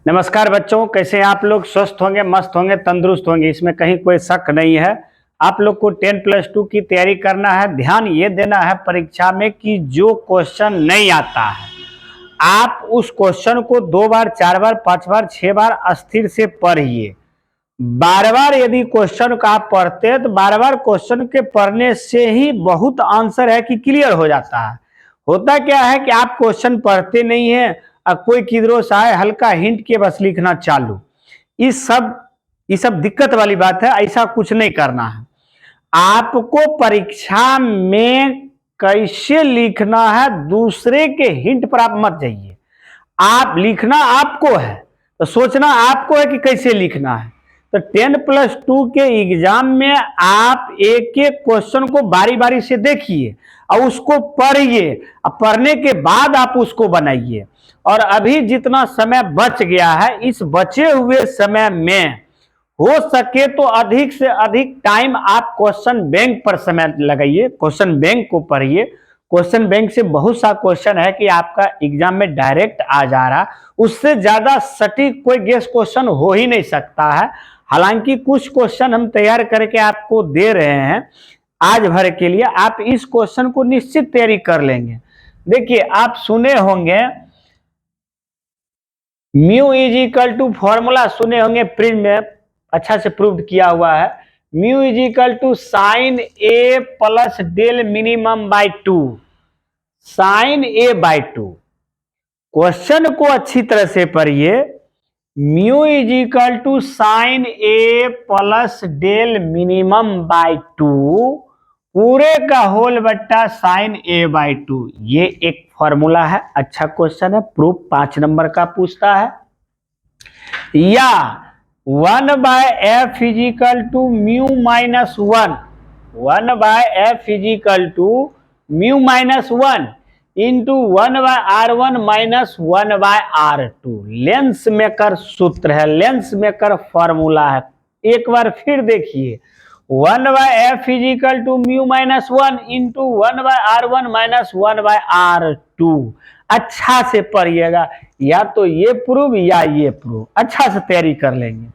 नमस्कार बच्चों, कैसे हैं आप लोग? स्वस्थ होंगे, मस्त होंगे, तंदुरुस्त होंगे, इसमें कहीं कोई शक नहीं है। आप लोग को 10+2 की तैयारी करना है। ध्यान ये देना है परीक्षा में कि जो क्वेश्चन नहीं आता है आप उस क्वेश्चन को 2 बार, 4 बार, 5 बार, 6 बार अस्थिर से पढ़िए। बार बार यदि क्वेश्चन का आप पढ़ते हैं तो बार बार क्वेश्चन के पढ़ने से ही बहुत आंसर है कि क्लियर हो जाता है। होता क्या है कि आप क्वेश्चन पढ़ते नहीं है और कोई किधरों से आए हल्का हिंट के बस लिखना चालू। ये सब दिक्कत वाली बात है। ऐसा कुछ नहीं करना है। आपको परीक्षा में कैसे लिखना है, दूसरे के हिंट पर आप मत जाइए। आप लिखना आपको है तो सोचना आपको है कि कैसे लिखना है। तो 10+2 के एग्जाम में आप एक एक क्वेश्चन को बारी बारी से देखिए और उसको पढ़िए और पढ़ने के बाद आप उसको बनाइए। और अभी जितना समय बच गया है, इस बचे हुए समय में हो सके तो अधिक से अधिक टाइम आप क्वेश्चन बैंक पर समय लगाइए, क्वेश्चन बैंक को पढ़िए। क्वेश्चन बैंक से बहुत सा क्वेश्चन है कि आपका एग्जाम में डायरेक्ट आ जा रहा, उससे ज्यादा सटीक कोई गेस क्वेश्चन हो ही नहीं सकता है। हालांकि कुछ क्वेश्चन हम तैयार करके आपको दे रहे हैं आज भर के लिए, आप इस क्वेश्चन को निश्चित तैयारी कर लेंगे। देखिए, आप सुने होंगे mu is equal to formula, सुने होंगे, प्रिंट में अच्छा से प्रूव किया हुआ है। Mu is equal to sine A plus del minimum by 2, sine A by 2। Question को अच्छी तरह से पढ़िए। Mu is equal to sine A plus del minimum by 2 पूरे का होल बट्टा साइन ए बाय 2। ये एक फॉर्मूला है, अच्छा क्वेश्चन है, प्रूफ 5 नंबर का पूछता है। या 1/f is equal to mu minus 1, 1/f is equal to mu minus 1 into 1/r1 minus 1/r2। Lens maker सूत्र है, लेंस मेकर फॉर्मूला है। एक बार फिर देखिए, 1/f is equal to mu minus 1 into 1/r1 minus 1/r2। अच्छा से पढ़िएगा, या तो ये प्रूफ या ये प्रूफ, अच्छा से तैयारी कर लेंगे।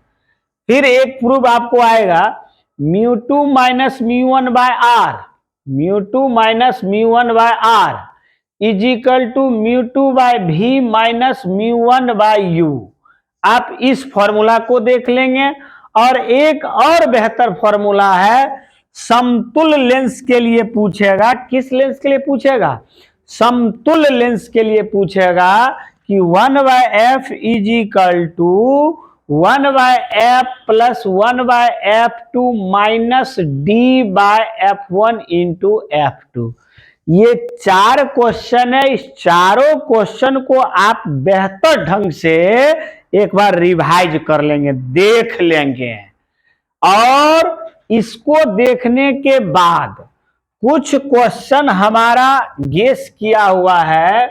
फिर एक प्रूफ आपको आएगा μ2 minus μ1 by R, μ2 minus μ1 by R is equal to μ2 by v minus μ1 by u। आप इस फॉर्मूला को देख लेंगे। और एक और बेहतर फॉर्मूला है, समतुल्य लेंस के लिए पूछेगा। किस लेंस के लिए पूछेगा? समतुल्य लेंस के लिए पूछेगा कि 1/f is equal to 1/f plus 1/f2 minus d/f1 into f2। ये 4 क्वेश्चन है। इस चारों क्वेश्चन को आप बेहतर ढंग से एक बार रिवाइज कर लेंगे, देख लेंगे। और इसको देखने के बाद कुछ क्वेश्चन हमारा गेस किया हुआ है।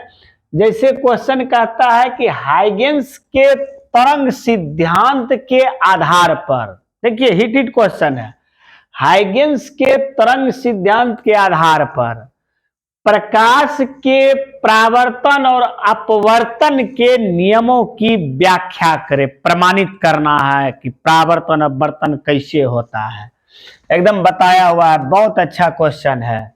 जैसे क्वेश्चन कहता है कि हाइगेंस के तरंग सिद्धांत के आधार पर, देखिए हिट क्वेश्चन है, हाइगेंस के तरंग सिद्धांत के आधार पर प्रकाश के परावर्तन और अपवर्तन के नियमों की व्याख्या करें। प्रमाणित करना है कि परावर्तन अपवर्तन कैसे होता है, एकदम बताया हुआ है। बहुत अच्छा क्वेश्चन है।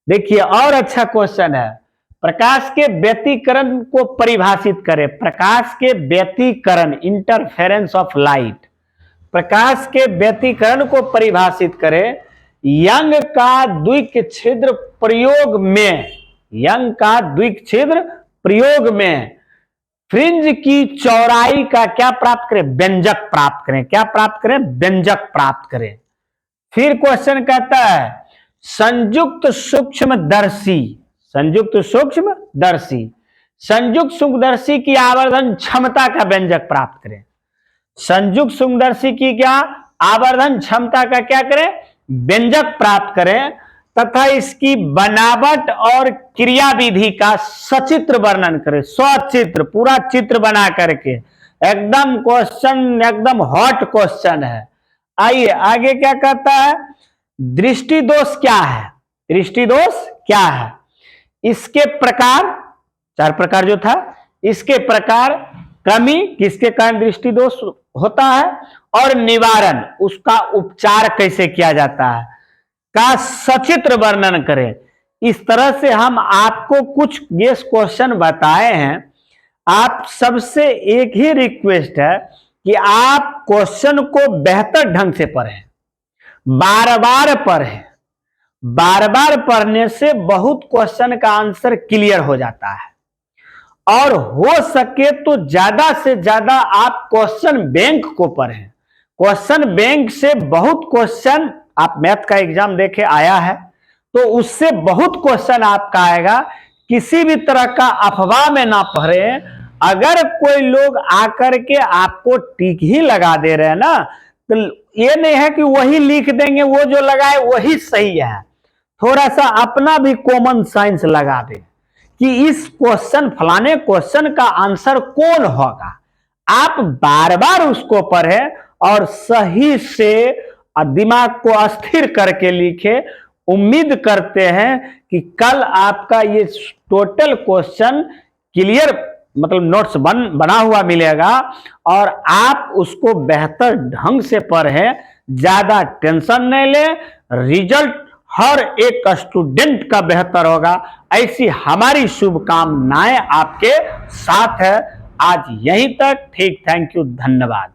देखिए, और अच्छा क्वेश्चन है, प्रकाश के व्यतिकरण को परिभाषित करें। प्रकाश के व्यतिकरण, इंटरफेरेंस ऑफ लाइट, प्रकाश के व्यतिकरण को परिभाषित करें। यंग का द्विक छिद्र प्रयोग में, यंग का द्विक छिद्र प्रयोग में फ्रिंज की चौड़ाई का क्या प्राप्त करें? व्यंजक प्राप्त करें। क्या प्राप्त करें? व्यंजक प्राप्त करें। फिर क्वेश्चन कहता है संयुक्त सूक्ष्मदर्शी, संयुक्त सूक्ष्मदर्शी, संयुक्त सूक्ष्मदर्शी की आवर्धन क्षमता का व्यंजक प्राप्त करें। संयुक्त सूक्ष्मदर्शी की क्या आवर्धन क्षमता का क्या करें? व्यंजक प्राप्त करें, तथा इसकी बनावट और क्रियाविधि का सचित्र वर्णन करें। सचित्र, पूरा चित्र बना करके, एकदम क्वेश्चन एकदम हॉट क्वेश्चन है। आइए आगे क्या कहता है, दृष्टि दोष क्या है? दृष्टि दोष क्या है? इसके प्रकार, 4 प्रकार जो था, इसके प्रकार कमी किसके कारण दृष्टि दोष होता है, और निवारण उसका उपचार कैसे किया जाता है का सचित्र वर्णन करें। इस तरह से हम आपको कुछ गेस क्वेश्चन बताए हैं। आप सबसे एक ही रिक्वेस्ट है कि आप क्वेश्चन को बेहतर ढंग से पढ़ें, बार बार पढ़ें। बार बार पढ़ने से बहुत क्वेश्चन का आंसर क्लियर हो जाता है, और हो सके तो ज्यादा से ज्यादा आप क्वेश्चन बैंक को पढ़ें। क्वेश्चन बैंक से बहुत क्वेश्चन, आप मैथ का एग्जाम देखे आया है तो उससे बहुत क्वेश्चन आपका आएगा। किसी भी तरह का अफवाह में ना पढ़े। अगर कोई लोग आकर के आपको टिक ही लगा दे रहे हैं ना, तो ये नहीं है कि वही लिख देंगे, वो जो लगाए वही सही है। थोड़ा सा अपना भी कॉमन सेंस लगा दे कि इस क्वेश्चन, फलाने क्वेश्चन का आंसर कौन होगा। आप बार बार उसको पढ़ें और सही से दिमाग को स्थिर करके लिखे। उम्मीद करते हैं कि कल आपका ये टोटल क्वेश्चन क्लियर, मतलब नोट्स बना हुआ मिलेगा, और आप उसको बेहतर ढंग से पढ़ें, ज्यादा टेंशन नहीं लें। रिजल्ट हर एक स्टूडेंट का बेहतर होगा, ऐसी हमारी शुभकामनाएं आपके साथ है। आज यहीं तक। ठीक, थैंक यू, धन्यवाद।